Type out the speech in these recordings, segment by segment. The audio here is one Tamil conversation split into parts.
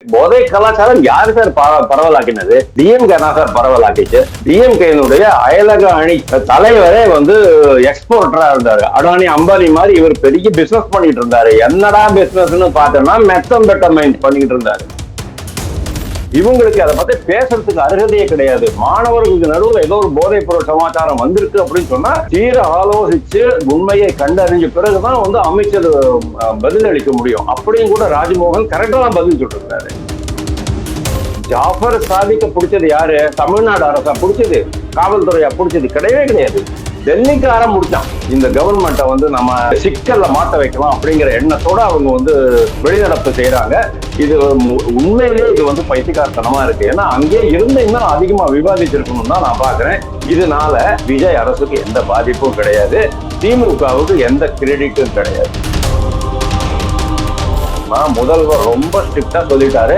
போதை கலாச்சாரம் யாரு சார் பரவலாக்கினது? டிஎம்கே தான் சார் பரவலாக்கிச்சு. டிஎம்கேனுடைய அயலக அணி தலைவரே எக்ஸ்போர்ட்டரா இருந்தாரு. அடானி அம்பானி மாதிரி இவர் பெரிய பிசினஸ் பண்ணிட்டு இருந்தாரு. என்னடா பிசினஸ்னு பார்த்தோம்னா மெத்தம்பெட்டமைன் பண்ணிட்டு இருந்தாரு. இவங்களுக்கு அதை பத்தி பேசுறதுக்கு அருகதையே கிடையாது. மாணவர்களுக்கு நடுவில் ஏதோ ஒரு போதைப் பொருள் சமாச்சாரம் வந்திருக்கு அப்படின்னு சொன்னா தீர ஆலோசிச்சு உண்மையை கண்டறிஞ்ச பிறகுதான் அமைச்சர் பதில் அளிக்க முடியும். அப்படியும் கூட ராஜ்மோகன் கரெக்டா தான் பதில் சொல்லிருக்காரு. ஜாஃபர் சாதிக்க பிடிச்சது யாரு? தமிழ்நாடு அரசா பிடிச்சது? காவல்துறையா பிடிச்சது? கிடையவே கிடையாது. டெல்லிக்காரன் முடிச்சான். இந்த கவர்மெண்ட்டை நம்ம சிக்கல்ல மாட்ட வைக்கலாம் அப்படிங்கிற எண்ணத்தோட அவங்க வெளிநடப்பு செய்யறாங்க. இது உண்மையிலேயே இது பைத்தியக்காரத்தனமா இருக்கு. ஏன்னா அங்கே இருந்து இன்னும் அதிகமா விவாதிச்சிருக்கணும் தான் நான் பாக்குறேன். இதனால விஜய் அரசுக்கு எந்த பாதிப்பும் கிடையாது. திமுகவுக்கு எந்த கிரெடிட்டும் கிடையாது. முதல்வர் ரொம்ப ஸ்ட்ரிக்டா சொல்லிட்டாரு.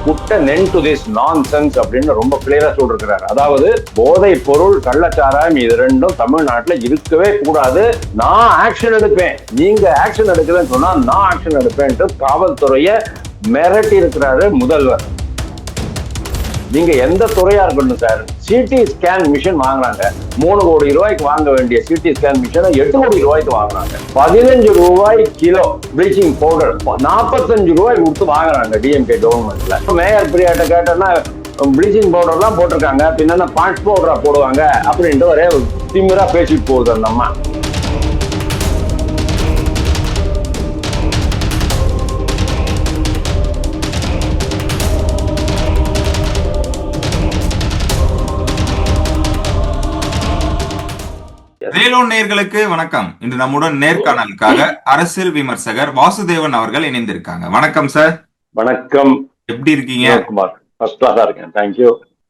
Put an end to this nonsense அப்படின்னு ரொம்ப கிளியரா சொல்லிருக்கிறாரு. அதாவது போதை பொருள், கள்ளச்சாராயம் இது ரெண்டும் தமிழ்நாட்டுல இருக்கவே கூடாது. நான் ஆக்ஷன் எடுப்பேன், நீங்க ஆக்ஷன் எடுக்கலன்னு சொன்னா நான் ஆக்ஷன் எடுப்பேன் காவல்துறைய மிரட்டி இருக்கிறாரு முதல்வர். நீங்க எந்த துறையா இருக்கணும் சார், சிடி ஸ்கேன் மிஷின் வாங்குறாங்க. 3 கோடி ரூபாய்க்கு வாங்க வேண்டிய சிடி ஸ்கேன் மிஷினை 8 கோடி ரூபாய்க்கு வாங்குறாங்க. 15 ரூபாய் கிலோ ப்ளீச்சிங் பவுடர் 45 ரூபாய் கொடுத்து வாங்குறாங்க டிஎம்கே கவர்மெண்ட்ல. மேயர் பிரியாட்ட கேட்டோம்னா ப்ளீச்சிங் பவுடர் எல்லாம் போட்டிருக்காங்க, பின்ன பாண்ட்ஸ் பவுடரா போடுவாங்க அப்படின்ட்டு ஒரே திமிரா பேசிட்டு போகுது அந்த அம்மா. வேலோன் நேயர்களுக்கு வணக்கம். இன்று நம்முடன் நேர்காணலுக்காக அரசியல் விமர்சகர் வாசுதேவன் அவர்கள் இணைந்திருக்காங்க. வணக்கம் சார். வணக்கம். எப்படி இருக்கீங்க?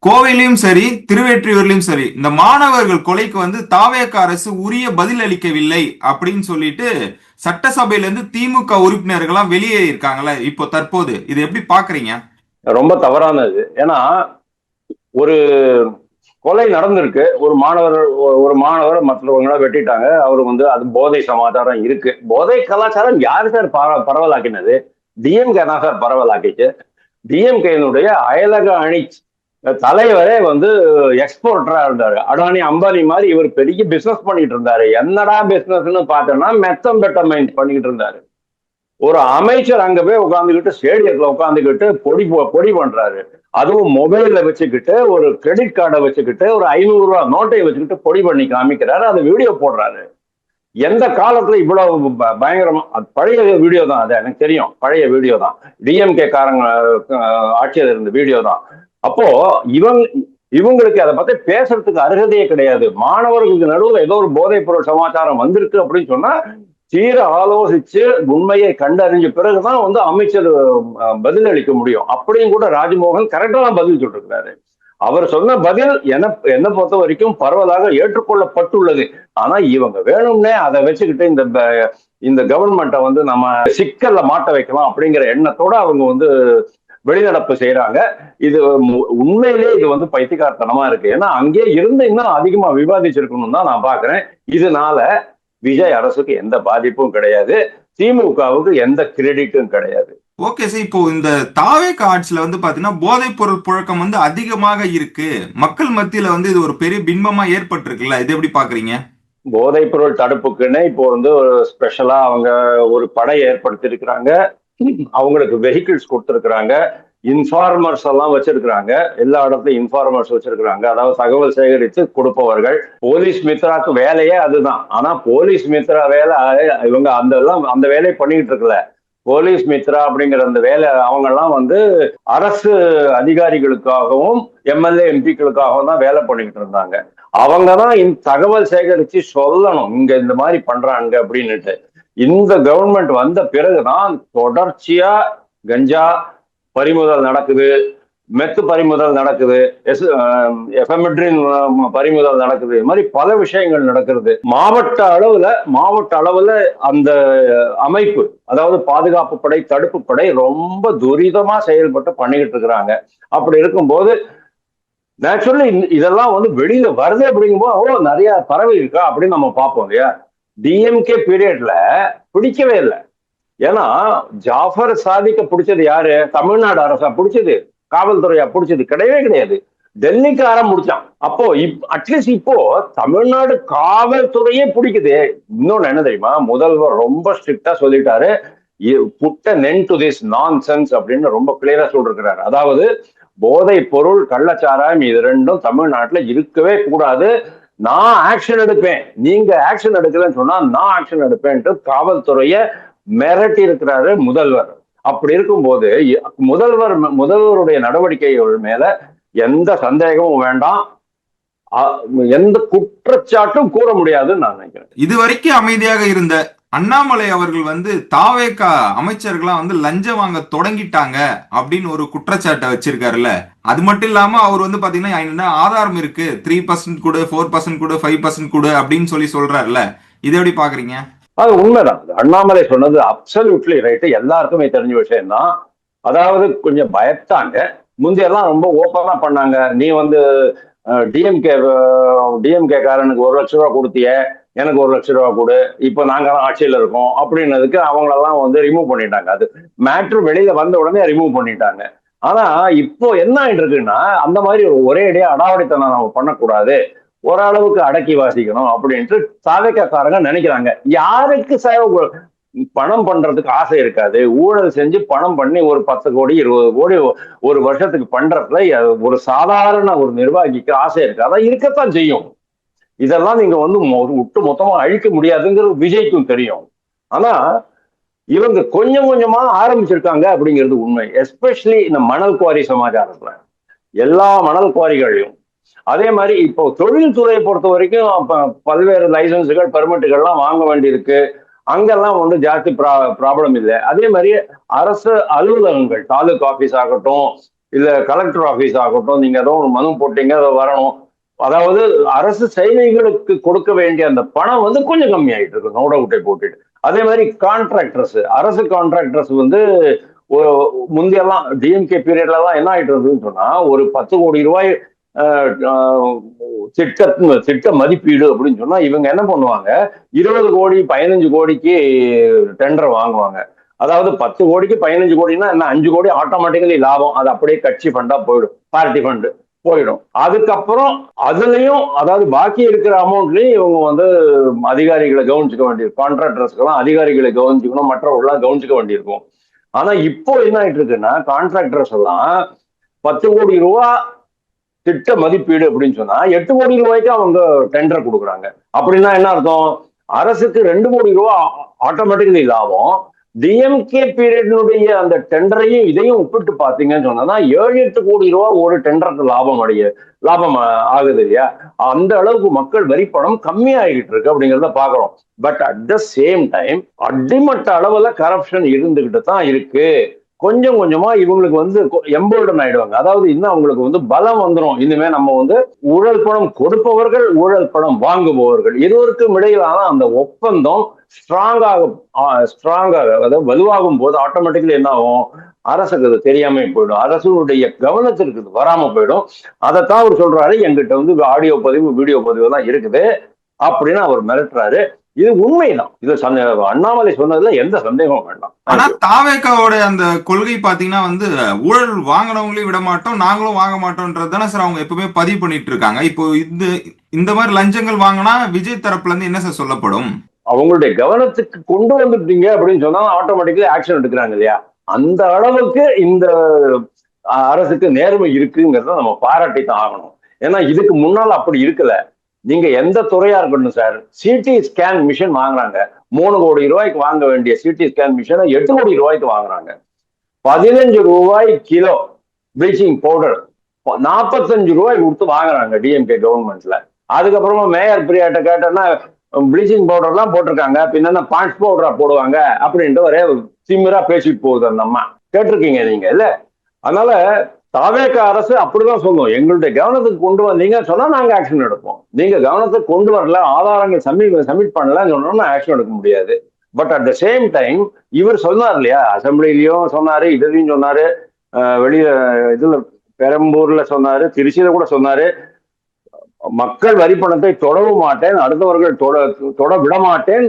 கோவையிலும் சரி திருவேற்றியூர்லயும் சரி இந்த மாணவர்கள் கொலைக்கு தாவேக அரசு உரிய பதில் அளிக்கவில்லை அப்படின்னு சொல்லிட்டு சட்டசபையில இருந்து திமுக உறுப்பினர்கள்லாம் வெளியே இருக்காங்கல்ல இப்போ தற்போது, இது எப்படி பாக்குறீங்க? ரொம்ப தவறானது. ஏன்னா ஒரு கொலை நடந்திருக்கு, ஒரு மாணவர் மற்றவங்கள வெட்டிட்டாங்க. அவரு அது போதை சமாச்சாரம் இருக்கு. போதை கலாச்சாரம் யாரு சார் பரவலாக்கினது? டிஎம்கே தான் சார் பரவலாக்கிச்சு. டிஎம்கேனுடைய அயலக அணி தலைவரே எக்ஸ்போர்ட்டரா இருந்தாரு. அடானி அம்பானி மாதிரி இவர் பெரிய பிசினஸ் பண்ணிட்டு இருந்தாரு. என்னடா பிசினஸ்னு பார்த்தோம்னா மெத்தம்பெட்டமைன் பண்ணிட்டு இருந்தாரு. ஒரு அமைச்சர் அங்க போய் உட்காந்துக்கிட்டு ஸ்டேடியத்துல உட்காந்துக்கிட்டு பொடி பண்றாரு. அதுவும் மொபைல்ல வச்சுக்கிட்டு ஒரு கிரெடிட் கார்டை வச்சுக்கிட்டு ஒரு 500 ரூபாய் நோட்டை வச்சுக்கிட்டு பொடி பண்ணி காமிக்கிறாரு. அதை வீடியோ போடுறாரு. எந்த காலத்துல இவ்வளவு பயங்கரமா? பழைய வீடியோ தான், அது எனக்கு தெரியும், பழைய வீடியோ தான், டிஎம்கே காரங்க ஆட்சியில் இருந்த வீடியோ தான். அப்போ இவங்களுக்கு அதை பத்தி பேசுறதுக்கு அருகதையே கிடையாது. மாணவர்களுக்கு நடுவில் ஏதோ ஒரு போதைப் பொருள் சமாச்சாரம் வந்திருக்கு அப்படின்னு சொன்னா தீர ஆலோசிச்சு உண்மையை கண்டறிஞ்ச பிறகுதான் அமைச்சர் பதில் அளிக்க முடியும். அப்படியும் கூட ராஜ்மோகன் கரெக்டா தான் பதில் சொல்லிருக்கிறாரு. அவர் சொன்ன பதில் என்ன பொறுத்த வரைக்கும் பரவலாக ஏற்றுக்கொள்ளப்பட்டுள்ளது. ஆனா இவங்க வேணும்னே அதை வச்சுக்கிட்டு இந்த கவர்மெண்ட்டை நம்ம சிக்கல்ல மாட்ட வைக்கலாம் அப்படிங்கிற எண்ணத்தோட அவங்க வெளிநடப்பு செய்யறாங்க. இது உண்மையிலேயே இது பைத்தியக்காரத்தனமா இருக்கு. ஏன்னா அங்கே இருந்து இன்னும் அதிகமா விவாதிச்சிருக்கணும் தான் நான் பாக்குறேன். இதனால விஜய் அரசுக்கு எந்த பாதிப்பும் கிடையாது. திமுகவுக்கு எந்த கிரெடிட்டும் கிடையாது. ஓகே சார், இப்போ இந்த தாவேக ஆட்சியில பாத்தீங்கன்னா போதைப் பொருள் புழக்கம் அதிகமாக இருக்கு. மக்கள் மத்தியில இது ஒரு பெரிய பின்பமா ஏற்பட்டிருக்குல்ல, இது எப்படி பாக்குறீங்க? போதைப் பொருள் தடுப்புக்குன்னு இப்போ ஒரு ஸ்பெஷலா அவங்க ஒரு படை ஏற்படுத்தி இருக்கிறாங்க. அவங்களுக்கு வெஹிக்கிள்ஸ் கொடுத்திருக்கிறாங்க. இன்ஃபார்மர்ஸ் எல்லாம் வச்சிருக்கிறாங்க. எல்லா இடத்துலயும் இன்ஃபார்மர்ஸ் வச்சிருக்கிறாங்க. அதாவது தகவல் சேகரித்து கொடுப்பவர்கள். போலீஸ் மித்ராக்கு வேலையே அதுதான். ஆனா போலீஸ் மித்ரா வேலை இவங்க அந்த வேலையை பண்ணிட்டு இருக்கல. போலீஸ் மித்ரா அப்படிங்கிற அந்த வேலை அவங்க எல்லாம் அரசு அதிகாரிகளுக்காகவும் எம்எல்ஏ எம்பிக்களுக்காகவும் தான் வேலை பண்ணிக்கிட்டு இருந்தாங்க. அவங்கதான் தகவல் சேகரிச்சு சொல்லணும் இங்க இந்த மாதிரி பண்றாங்க அப்படின்னுட்டு. இந்த கவர்மெண்ட் வந்த பிறகுதான் தொடர்ச்சியா கஞ்சா பறிமுதல் நடக்குது, மெத்து பறிமுதல் நடக்குது, எஃபெமெட்ரின் பறிமுதல் நடக்குது. இது மாதிரி பல விஷயங்கள் நடக்கிறது. மாவட்ட அளவுல அந்த அமைப்பு, அதாவது பாதுகாப்பு படை, தடுப்பு படை ரொம்ப துரிதமா செயல்பட்டு பண்ணிக்கிட்டு இருக்கிறாங்க. அப்படி இருக்கும்போது நேச்சுரலி இதெல்லாம் வெளியில வருது அப்படிங்கும்போது அவ்வளவு நிறைய பறவை இருக்கா அப்படின்னு நம்ம பார்ப்போம் இல்லையா? டிஎம்கே பீரியட்ல பிடிக்கவே இல்லை. ஏன்னா ஜாஃபர் சாதிக்க பிடிச்சது யாரு? தமிழ்நாடு அரசா பிடிச்சது? காவல்துறையா பிடிச்சது? கிடையவே கிடையாது. டெல்லிக்காரன் முடிச்சான். அப்போ அட்லீஸ்ட் இப்போ தமிழ்நாடு காவல்துறையே பிடிக்குது. இன்னொன்னு என்ன தெரியுமா, முதல்வர் ரொம்ப ஸ்ட்ரிக்டா சொல்லிட்டாரு, put an end to this nonsense அப்படின்னு ரொம்ப கிளியரா சொல்லிருக்கிறாரு. அதாவது போதை பொருள், கள்ளச்சாராயம் இது ரெண்டும் தமிழ்நாட்டுல இருக்கவே கூடாது. நான் ஆக்ஷன் எடுப்பேன், நீங்க ஆக்ஷன் எடுக்கலன்னு சொன்னா நான் ஆக்ஷன் எடுப்பேன்ட்டு காவல்துறைய மிரட்டி இருக்கிறாரு முதல்வர். அப்படி இருக்கும்போது முதல்வருடைய நடவடிக்கைகள் மேல எந்த சந்தேகமும் வேண்டாம், எந்த குற்றச்சாட்டும் கூற முடியாதுன்னு நான் நினைக்கிறேன். இதுவரைக்கும் அமைதியாக இருந்த அண்ணாமலை அவர்கள் வந்து தாவேகா அமைச்சர்களா வந்து லஞ்சம் வாங்க தொடங்கிட்டாங்க அப்படின்னு ஒரு குற்றச்சாட்டை வச்சிருக்காருல்ல. அது மட்டும் இல்லாம அவர் வந்து பாத்தீங்கன்னா என்ன ஆதாரம் இருக்கு, 3% கூட 4% கூட 5% கூட அப்படின்னு சொல்றாருல்ல. இதை எப்படி பாக்குறீங்க? அது உண்மைதான். அண்ணாமலை சொன்னது அப்சல்யூட்லி ரைட்டு, எல்லாருக்குமே தெரிஞ்ச விஷயம் தான். அதாவது கொஞ்சம் பயத்தாங்க. முந்தையெல்லாம் ரொம்ப ஓப்பனா பண்ணாங்க. நீ வந்து டிஎம்கே காரனுக்கு 1,00,000 ரூபா கொடுத்திய, எனக்கு 1,00,000 ரூபா கொடு, இப்ப நாங்க தான் ஆட்சியில இருக்கோம் அப்படின்னதுக்கு அவங்களெல்லாம் வந்து ரிமூவ் பண்ணிட்டாங்க. அது மேட்ரு வெளியில வந்த உடனே ரிமூவ் பண்ணிட்டாங்க. ஆனா இப்போ என்ன ஆயிட்டு இருக்குன்னா, அந்த மாதிரி ஒரே அடியா அடாவடித்தனம் நம்ம பண்ணக்கூடாது, ஓரளவுக்கு அடக்கி வாசிக்கணும் அப்படின்ட்டு சாதகக்காரங்க நினைக்கிறாங்க. யாருக்கு பணம் பண்றதுக்கு ஆசை இருக்காது? ஊழல் செஞ்சு பணம் பண்ணி ஒரு 10 கோடி 20 கோடி ஒரு வருஷத்துக்கு பண்றதுல ஒரு சாதாரண ஒரு நிர்வாகிக்கு ஆசை இருக்கு? அதான் இருக்கத்தான் செய்யும். இதெல்லாம் நீங்க வந்து விட்டு மொத்தமா அழிக்க முடியாதுங்கிறது விஜய்க்கும் தெரியும். ஆனா இவங்க கொஞ்சம் கொஞ்சமா ஆரம்பிச்சிருக்காங்க அப்படிங்கிறது உண்மை. எஸ்பெஷலி இந்த மணல் குவாரி சமாச்சாரத்துல எல்லா மணல் குவாரிகளையும், அதே மாதிரி இப்போ தொழில்துறையை பொறுத்த வரைக்கும் பல்வேறு லைசன்ஸுகள் பெர்மிட்டுகள்லாம் வாங்க வேண்டியிருக்கு. அங்கெல்லாம் வந்து ஜாஸ்தி ப்ராப்ளம் இல்லை. அதே மாதிரி அரசு அலுவலகங்கள், தாலுக் ஆபீஸ் ஆகட்டும் இல்ல கலெக்டர் ஆபீஸ் ஆகட்டும், நீங்க ஏதோ ஒரு மனு போட்டீங்க, அதை வரணும். அதாவது அரசு சேவைகளுக்கு கொடுக்க வேண்டிய அந்த பணம் வந்து கொஞ்சம் கம்மியாயிட்டு இருக்கு, நோட விட்டை போட்டுட்டு. அதே மாதிரி கான்ட்ராக்டர்ஸ், அரசு கான்ட்ராக்டர்ஸ் வந்து முந்தையெல்லாம் டிஎம்கே பீரியட்ல தான் என்ன ஆயிட்டு இருந்ததுன்னு சொன்னா, ஒரு 10 கோடி ரூபாய் திட்ட மதிப்பீடு அப்படின்னு சொன்னா இவங்க என்ன பண்ணுவாங்க, 20 கோடி 15 கோடிக்கு டெண்டர் வாங்குவாங்க. அதாவது 10 கோடிக்கு 15 கோடினா என்ன, 5 கோடி ஆட்டோமேட்டிக்கலி லாபம். அது அப்படியே கட்சி ஃபண்டா போயிடும், பார்ட்டி ஃபண்டு போயிடும். அதுக்கப்புறம் அதுலயும், அதாவது பாக்கி இருக்கிற அமௌண்ட்லயும் இவங்க வந்து அதிகாரிகளை கவனிச்சுக்க வேண்டியது, கான்ட்ராக்டர்ஸ்க்கெல்லாம் அதிகாரிகளை கவனிச்சுக்கணும், மற்றவர்கள்லாம் கவனிச்சுக்க வேண்டியிருக்கும். ஆனா இப்போ என்ன ஆயிட்டு இருக்குன்னா, கான்ட்ராக்டர்ஸ் எல்லாம் 10 கோடி ரூபா திட்ட மதிப்பீடு அப்படின்னு சொன்னா 8 கோடி ரூபாய்க்கு அவங்க டெண்டர் கொடுக்குறாங்க. அப்படின்னா என்ன அர்த்தம்? அரசுக்கு 2 கோடி ரூபாய் ஆட்டோமேட்டிக்கலி லாபம். டிஎம்கே பீரியட்னுடைய அந்த டெண்டரையும் இதையும் ஒப்பிட்டு பாத்தீங்கன்னு சொன்னா 7-8 கோடி ரூபாய் ஒரு டெண்டருக்கு லாபம் ஆகுது இல்லையா? அந்த அளவுக்கு மக்கள் வரி பணம் கம்மியாகிட்டு இருக்கு அப்படிங்கிறத பாக்குறோம். But at the same time அடிமட்ட அளவுல கரப்ஷன் இருந்துகிட்டு தான் இருக்கு. கொஞ்சம் கொஞ்சமா இவங்களுக்கு வந்து எம்பர்டன் ஆயிடுவாங்க. அதாவது இன்னும் அவங்களுக்கு வந்து பலம் வந்துடும். இனிமே நம்ம வந்து ஊழல் பணம் கொடுப்பவர்கள், ஊழல் பணம் வாங்குபவர்கள் இருவருக்கும் இடையிலான அந்த ஒப்பந்தம் ஸ்ட்ராங்காக அதாவது வலுவாகும் போது ஆட்டோமேட்டிக்கலி என்ன ஆகும், அரசுக்கு அது தெரியாம போயிடும், அரசுடைய கவனத்திற்கு வராம போயிடும். அதைத்தான் அவர் சொல்றாரு, எங்கிட்ட வந்து ஆடியோ பதிவு வீடியோ பதிவு எல்லாம் இருக்குது அப்படின்னு அவர் மிரட்டுறாரு. இது உண்மைதான். இது அண்ணாமலை சொன்னதுல எந்த சந்தேகமும் வேண்டாம். ஆனா தாவேகாவோட அந்த கொள்கை பாத்தீங்கன்னா வந்து ஊழல் வாங்கினவங்களையும் விட மாட்டோம், நாங்களும் வாங்க மாட்டோம்ன்றது தானே சார் அவங்க எப்பவுமே பதிவு பண்ணிட்டு இருக்காங்க. இப்போ இந்த மாதிரி லஞ்சங்கள் வாங்கினா விஜய் தரப்புல இருந்து என்ன சார் சொல்லப்படும்? அவங்களுடைய கவனத்துக்கு கொண்டு வந்துட்டீங்க அப்படின்னு சொன்னா ஆட்டோமேட்டிக்கலி ஆக்ஷன் எடுக்கிறாங்க இல்லையா? அந்த அளவுக்கு இந்த அரசுக்கு நேர்மை இருக்குங்கிறத நம்ம பாராட்டி தான் ஆகணும். ஏன்னா இதுக்கு முன்னால் அப்படி இருக்கல. நீங்க எந்த துறையா இருக்கட்டும் சார், சிடி ஸ்கேன் மிஷின் வாங்குறாங்க. 3 கோடி ரூபாய்க்கு வாங்க வேண்டிய சிடி ஸ்கேன் மிஷினை 8 கோடி ரூபாய்க்கு வாங்குறாங்க. 15 ரூபாய் கிலோ ப்ளீச்சிங் பவுடர் 45 ரூபாய் கொடுத்து வாங்குறாங்க டிஎம்கே கவர்மெண்ட்ல. அதுக்கப்புறமா மேயர் பிரியாட்ட கேட்டோன்னா ப்ளீச்சிங் பவுடர் எல்லாம் போட்டிருக்காங்க, பின்ன பான்ஸ் பவுடரா போடுவாங்க அப்படின்ட்டு ஒரே திமிரா பேசிட்டு போகுது அந்த அம்மா. கேட்டிருக்கீங்க நீங்க இல்ல? அதனால தாவேக அரசு அப்படிதான் சொல்லும், எங்களுடைய கவனத்துக்கு கொண்டு வந்தீங்க சொன்னா நாங்க ஆக்ஷன் எடுப்போம். நீங்க கவனத்துக்கு கொண்டு வரல, ஆதாரங்கள் சப்மிட் பண்ணலன்னு சொன்னோம்னா ஆக்ஷன் எடுக்க முடியாது. But at the same time இவர் சொன்னார் இல்லையா, அசம்பிளிலையும் சொன்னாரு, இதுலயும் சொன்னாரு, வெளியில இதுல பெரம்பூர்ல சொன்னாரு, திருச்சியில கூட சொன்னாரு, மக்கள் வரி பணத்தை தொடவும் மாட்டேன், அடுத்தவர்கள் தொட விட மாட்டேன்,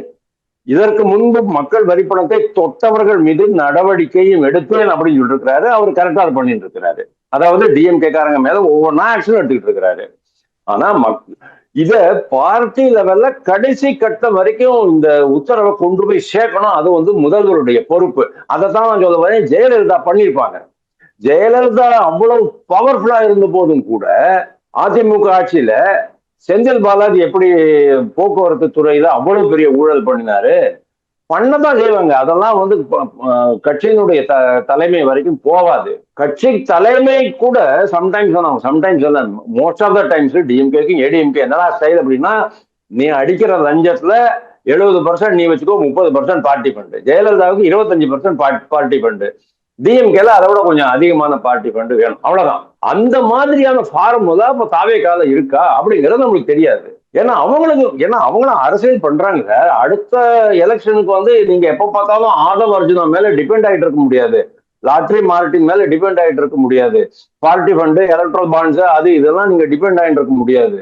இதற்கு முன்பு மக்கள் வரி பணத்தை தொட்டவர்கள் மீது நடவடிக்கையும் எடுப்பேன் அப்படின்னு சொல்லிட்டு இருக்கிறாரு. அவர் கரெக்டா பண்ணிட்டு இருக்கிறாரு. அதாவது டிஎம்கே காரங்க மேல ஒவ்வொன்றா ஆக்ஷன் எடுத்துக்கிட்டு இருக்கிறாரு. ஆனா இத பார்ட்டி லெவல்ல கடைசி கட்டம் வரைக்கும் இந்த உத்தரவை கொண்டு போய் சேர்க்கணும். அது வந்து முதல்வருடைய பொறுப்பு. அதைத்தான் நான் சொல்ல வரேன். ஜெயலலிதா பண்ணியிருப்பாங்க. ஜெயலலிதா அவ்வளவு பவர்ஃபுல்லா இருந்த போதும் கூட அதிமுக ஆட்சியில செந்தில் பாலாஜி எப்படி போக்குவரத்து துறையில அவ்வளவு பெரிய ஊழல் பண்ணினாரு, பண்ணதான் செய்வாங்க. அதெல்லாம் வந்து கட்சியினுடைய தலைமை வரைக்கும் போகாது. கட்சி தலைமை கூட sometimes most of the times டிஎம்கேக்கு ஏடிஎம்கே என்னடா ஸ்டைல் அப்படின்னா, நீ அடிக்கிற லஞ்சத்துல 70% நீ வச்சுக்கோ, 30% பார்ட்டி ஃபண்ட். ஜெயலலிதாவுக்கு 25% பார்ட்டி ஃபண்ட். டிஎம்கேல அதை விட கொஞ்சம் அதிகமான பார்ட்டி ஃபண்ட் வேணும், அவ்வளவுதான். அந்த மாதிரியான ஃபார்முலா இப்ப தாவேக்கால இருக்கா அப்படிங்கிறது நம்மளுக்கு தெரியாது. ஏன்னா அவங்களும் அரசியல் பண்றாங்க. அடுத்த எலெக்ஷனுக்கு வந்து நீங்க எப்ப பார்த்தாலும் ஆதவ் அர்ஜுனா மேல டிபெண்ட் ஆகிட்டு இருக்க முடியாது. லாட்ரி மார்டின் மேல டிபெண்ட் ஆகிட்டு இருக்க முடியாது. பார்ட்டி ஃபண்ட், எலக்ட்ரல் பாண்ட்ஸ், அது இதெல்லாம் நீங்க டிபெண்ட் ஆகிட்டு இருக்க முடியாது.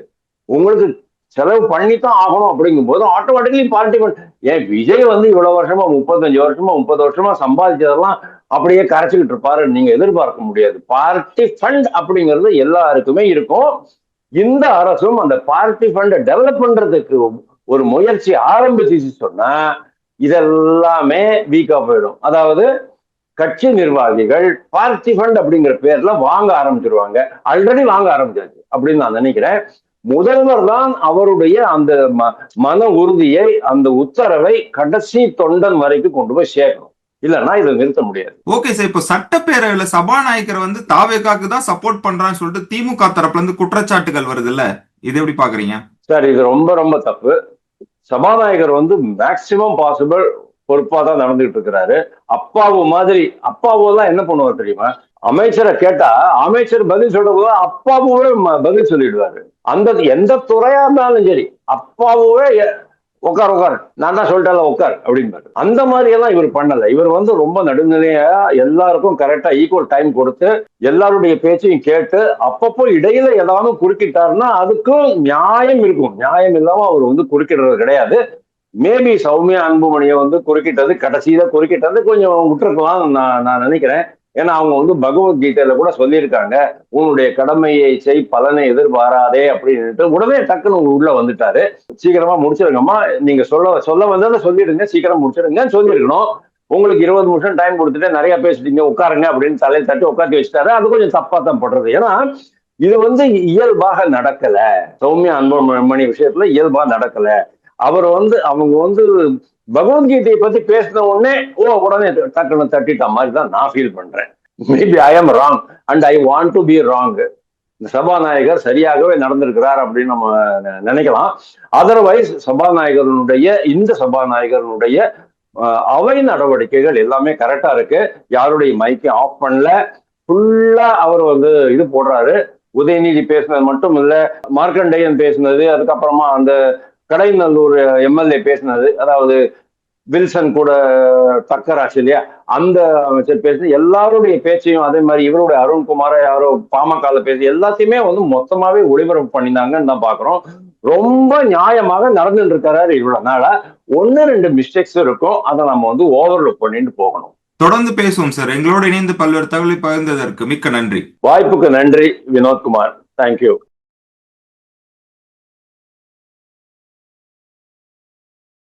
உங்களுக்கு செலவு பண்ணித்தான் ஆகணும். அப்படிங்கும் போது ஆட்டோமேட்டிக்கலி பார்ட்டி ஃபண்ட். ஏன் விஜய் வந்து இவ்வளவு வருஷமா 35 வருஷமா 30 வருஷமா சம்பாதிச்சதெல்லாம் அப்படியே கரைச்சிக்கிட்டு இருப்பாரு நீங்க எதிர்பார்க்க முடியாது. பார்ட்டி ஃபண்ட் அப்படிங்கிறது எல்லாருக்குமே இருக்கும். இந்த அரசும் அந்த பார்ட்டி ஃபண்ட் டெவலப் பண்றதுக்கு ஒரு முயற்சி ஆரம்பிச்சு சொன்னா இதெல்லாமே வீக்கா போயிடும். அதாவது கட்சி நிர்வாகிகள் பார்ட்டி ஃபண்ட் அப்படிங்கிற பேர்ல வாங்க ஆரம்பிச்சிருவாங்க. ஆல்ரெடி வாங்க ஆரம்பிச்சாச்சு அப்படின்னு நான் நினைக்கிறேன். முதல்வர் தான் அவருடைய அந்த மன உறுதியை, அந்த உத்தரவை கடைசி தொண்டன் வரைக்கும் கொண்டு போய் சேர்க்கணும். இல்லன்னா இதை நிறுத்த முடியாது. ஓகே சார், இப்போ சட்டப்பேரவையில சபாநாயகர் வந்து தாவேகாக்கு தான் சப்போர்ட் பண்றான்னு சொல்லிட்டு திமுக தரப்புல இருந்து குற்றச்சாட்டுகள் வருது இல்ல, இது எப்படி பாக்குறீங்க சார்? இது ரொம்ப ரொம்ப தப்பு. சபாநாயகர் வந்து மேக்சிமம் பாசிபிள் பொறுப்பா தான் நடந்துகிட்டு இருக்கிறாரு. அப்பாவுலாம் என்ன பண்ணுவார் தெரியுமா? அமைச்சரை கேட்டா அமைச்சர் பதில் சொல்ற போது அப்பாவுவே பதில் சொல்லிடுவாரு. எந்த துறையா இருந்தாலும் சரி, அப்பாவுவே உட்கார் நான் தான் சொல்லிட்டேன் உட்கார் அப்படின்பாரு. அந்த மாதிரி எல்லாம் இவர் பண்ணல. இவர் வந்து ரொம்ப நடுநிலையா எல்லாருக்கும் கரெக்டா ஈக்குவல் டைம் கொடுத்து எல்லாருடைய பேச்சையும் கேட்டு அப்பப்போ இடையில ஏதாவது குறுக்கிட்டாருன்னா அதுக்கும் நியாயம் இருக்கும். நியாயம் இல்லாம அவர் வந்து குறுக்கிடுறது கிடையாது. மேபி சௌமியா அன்புமணியை வந்து குறுக்கிட்டது, கடைசியில குறுக்கிட்டது கொஞ்சம் விட்டுருக்கலாம் நான் நினைக்கிறேன். ஏன்னா அவங்க வந்து பகவத்கீதையில கூட சொல்லியிருக்காங்க, உன்னுடைய கடமையை செய், பலனை எதிர்பாராதே அப்படின்ட்டு. உடனே டக்குன்னு உள்ள வந்துட்டாரு. சீக்கிரமா முடிச்சிருங்கம்மா, நீங்க சொல்ல வந்ததை சொல்லிடுங்க, சீக்கிரம் முடிச்சிருங்கன்னு சொல்லியிருக்கணும். உங்களுக்கு 20 நிமிஷம் டைம் கொடுத்துட்டு நிறைய பேசிட்டீங்க, உட்காருங்க அப்படின்னு தலையை தட்டி உட்காந்து வச்சுட்டாரு. அது கொஞ்சம் தப்பா தான் படுறது. ஏன்னா இது வந்து இயல்பாக நடக்கல. சௌமியா அன்புமணி விஷயத்துல இயல்பா நடக்கல. அவங்க வந்து பகவத்கீதையை பத்தி பேசின உடனே உடனே டக்குன்னு தட்டிட்ட மாதிரி தான் நான் ஃபீல் பண்றேன். Maybe I am wrong and I want to be wrong. இந்த சபாநாயகர் சரியாகவே நடந்திருக்கிறார் அப்படின்னு நம்ம நினைக்கலாம். அதர்வைஸ் இந்த சபாநாயகருடைய அவை நடவடிக்கைகள் எல்லாமே கரெக்டா இருக்கு. யாருடைய மைக்கை ஆஃப் பண்ணல. ஃபுல்லா அவர் வந்து இது போடுறாரு. உதயநிதி பேசினது மட்டும் இல்ல, மார்க்கண்டேயன் பேசினது, அதுக்கப்புறமா அந்த கடைநல்லூர் எம்எல்ஏ பேசினது, அதாவது வில்சன் கூட டக்கராச்சு இல்லையா, அந்த அமைச்சர் பேசினது, எல்லாருடைய பேச்சையும், அதே மாதிரி இவருடைய அருண்குமார யாரோ பாமகல பேசி எல்லாத்தையுமே வந்து மொத்தமாவே ஒளிபரப்பு பண்ணினாங்கன்னு தான் பாக்குறோம். ரொம்ப நியாயமாக நடந்துட்டு இருக்காரு. இவ்வளவு நாளா 1-2 மிஸ்டேக்ஸ் இருக்கும். அதை நம்ம வந்து ஓவர்லுக் பண்ணிட்டு போகணும். தொடர்ந்து பேசுவோம் சார். எங்களோடு இணைந்து பல்வேறு தகவலை பகிர்ந்ததற்கு மிக்க நன்றி. வாய்ப்புக்கு நன்றி வினோத்குமார். தேங்க்யூ.